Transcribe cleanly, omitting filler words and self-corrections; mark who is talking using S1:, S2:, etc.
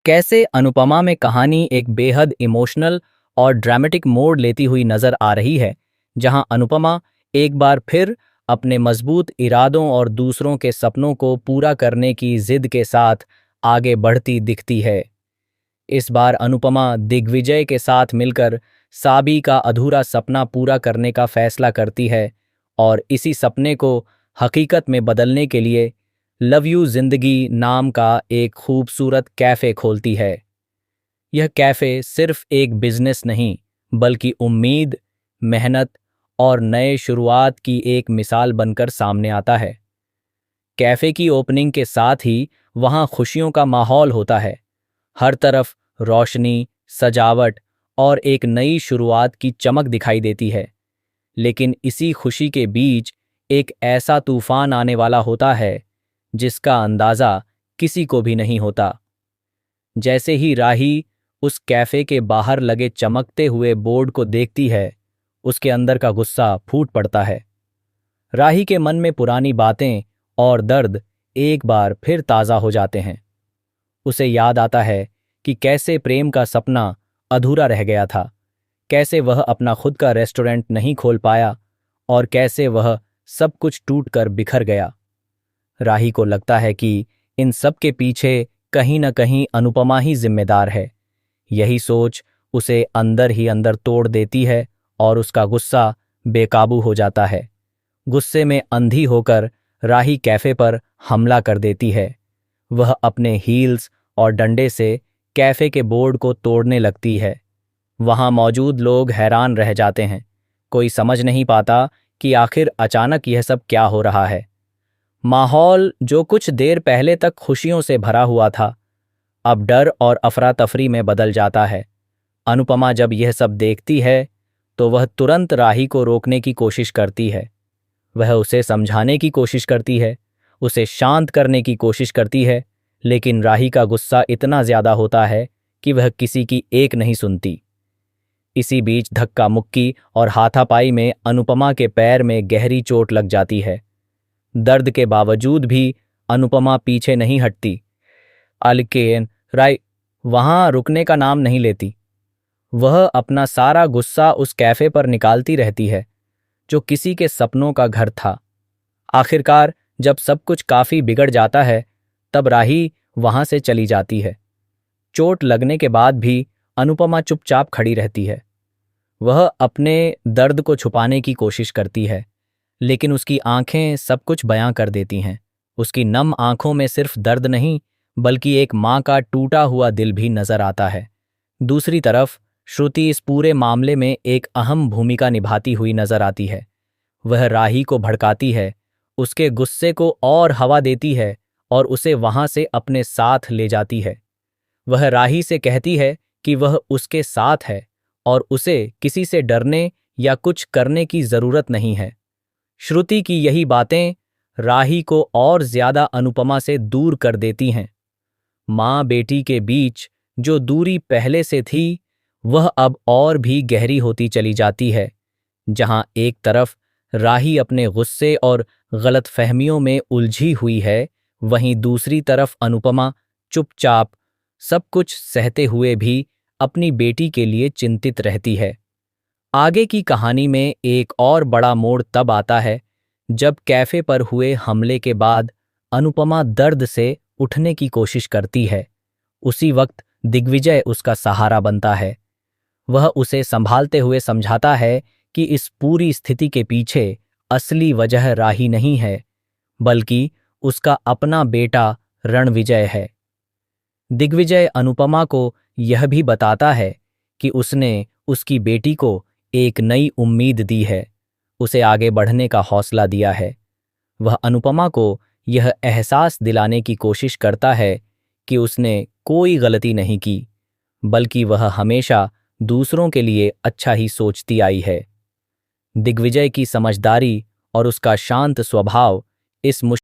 S1: कैसे अनुपमा में कहानी एक बेहद इमोशनल और ड्रामेटिक मोड़ लेती हुई नजर आ रही है, जहां अनुपमा एक बार फिर अपने मजबूत इरादों और दूसरों के सपनों को पूरा करने की जिद के साथ आगे बढ़ती दिखती है। इस बार अनुपमा दिग्विजय के साथ मिलकर साबी का अधूरा सपना पूरा करने का फैसला करती है और इसी सपने को हकीकत में बदलने के लिए लव यू जिंदगी नाम का एक खूबसूरत कैफ़े खोलती है। यह कैफ़े सिर्फ एक बिजनेस नहीं, बल्कि उम्मीद, मेहनत और नए शुरुआत की एक मिसाल बनकर सामने आता है। कैफ़े की ओपनिंग के साथ ही वहाँ खुशियों का माहौल होता है। हर तरफ रोशनी, सजावट और एक नई शुरुआत की चमक दिखाई देती है। लेकिन इसी खुशी के बीच एक ऐसा तूफान आने वाला होता है जिसका अंदाज़ा किसी को भी नहीं होता। जैसे ही राही उस कैफ़े के बाहर लगे चमकते हुए बोर्ड को देखती है, उसके अंदर का गुस्सा फूट पड़ता है। राही के मन में पुरानी बातें और दर्द एक बार फिर ताज़ा हो जाते हैं। उसे याद आता है कि कैसे प्रेम का सपना अधूरा रह गया था, कैसे वह अपना खुद का रेस्टोरेंट नहीं खोल पाया और कैसे वह सब कुछ टूटकर बिखर गया। राही को लगता है कि इन सब के पीछे कहीं न कहीं अनुपमा ही जिम्मेदार है। यही सोच उसे अंदर ही अंदर तोड़ देती है और उसका गुस्सा बेकाबू हो जाता है। गुस्से में अंधी होकर राही कैफे पर हमला कर देती है। वह अपने हील्स और डंडे से कैफे के बोर्ड को तोड़ने लगती है। वहां मौजूद लोग हैरान रह जाते हैं। कोई समझ नहीं पाता कि आखिर अचानक यह सब क्या हो रहा है। माहौल जो कुछ देर पहले तक खुशियों से भरा हुआ था, अब डर और अफरा तफरी में बदल जाता है। अनुपमा जब यह सब देखती है तो वह तुरंत राही को रोकने की कोशिश करती है। वह उसे समझाने की कोशिश करती है, उसे शांत करने की कोशिश करती है, लेकिन राही का गुस्सा इतना ज्यादा होता है कि वह किसी की एक नहीं सुनती। इसी बीच धक्का मुक्की और हाथापाई में अनुपमा के पैर में गहरी चोट लग जाती है। दर्द के बावजूद भी अनुपमा पीछे नहीं हटती। अलिकेन राय वहां रुकने का नाम नहीं लेती। वह अपना सारा गुस्सा उस कैफे पर निकालती रहती है जो किसी के सपनों का घर था। आखिरकार जब सब कुछ काफी बिगड़ जाता है, तब राही वहां से चली जाती है। चोट लगने के बाद भी अनुपमा चुपचाप खड़ी रहती है। वह अपने दर्द को छुपाने की कोशिश करती है, लेकिन उसकी आंखें सब कुछ बयां कर देती हैं। उसकी नम आंखों में सिर्फ दर्द नहीं, बल्कि एक माँ का टूटा हुआ दिल भी नजर आता है। दूसरी तरफ श्रुति इस पूरे मामले में एक अहम भूमिका निभाती हुई नजर आती है। वह राही को भड़काती है, उसके गुस्से को और हवा देती है और उसे वहां से अपने साथ ले जाती है। वह राही से कहती है कि वह उसके साथ है और उसे किसी से डरने या कुछ करने की जरूरत नहीं है। श्रुति की यही बातें राही को और ज्यादा अनुपमा से दूर कर देती हैं। माँ बेटी के बीच जो दूरी पहले से थी, वह अब और भी गहरी होती चली जाती है। जहां एक तरफ राही अपने गुस्से और गलतफहमियों में उलझी हुई है, वहीं दूसरी तरफ अनुपमा चुपचाप सब कुछ सहते हुए भी अपनी बेटी के लिए चिंतित रहती है। आगे की कहानी में एक और बड़ा मोड़ तब आता है जब कैफे पर हुए हमले के बाद अनुपमा दर्द से उठने की कोशिश करती है। उसी वक्त दिग्विजय उसका सहारा बनता है। वह उसे संभालते हुए समझाता है कि इस पूरी स्थिति के पीछे असली वजह राही नहीं है, बल्कि उसका अपना बेटा रणविजय है। दिग्विजय अनुपमा को यह भी बताता है कि उसने उसकी बेटी को एक नई उम्मीद दी है, उसे आगे बढ़ने का हौसला दिया है। वह अनुपमा को यह एहसास दिलाने की कोशिश करता है कि उसने कोई गलती नहीं की, बल्कि वह हमेशा दूसरों के लिए अच्छा ही सोचती आई है। दिग्विजय की समझदारी और उसका शांत स्वभाव इस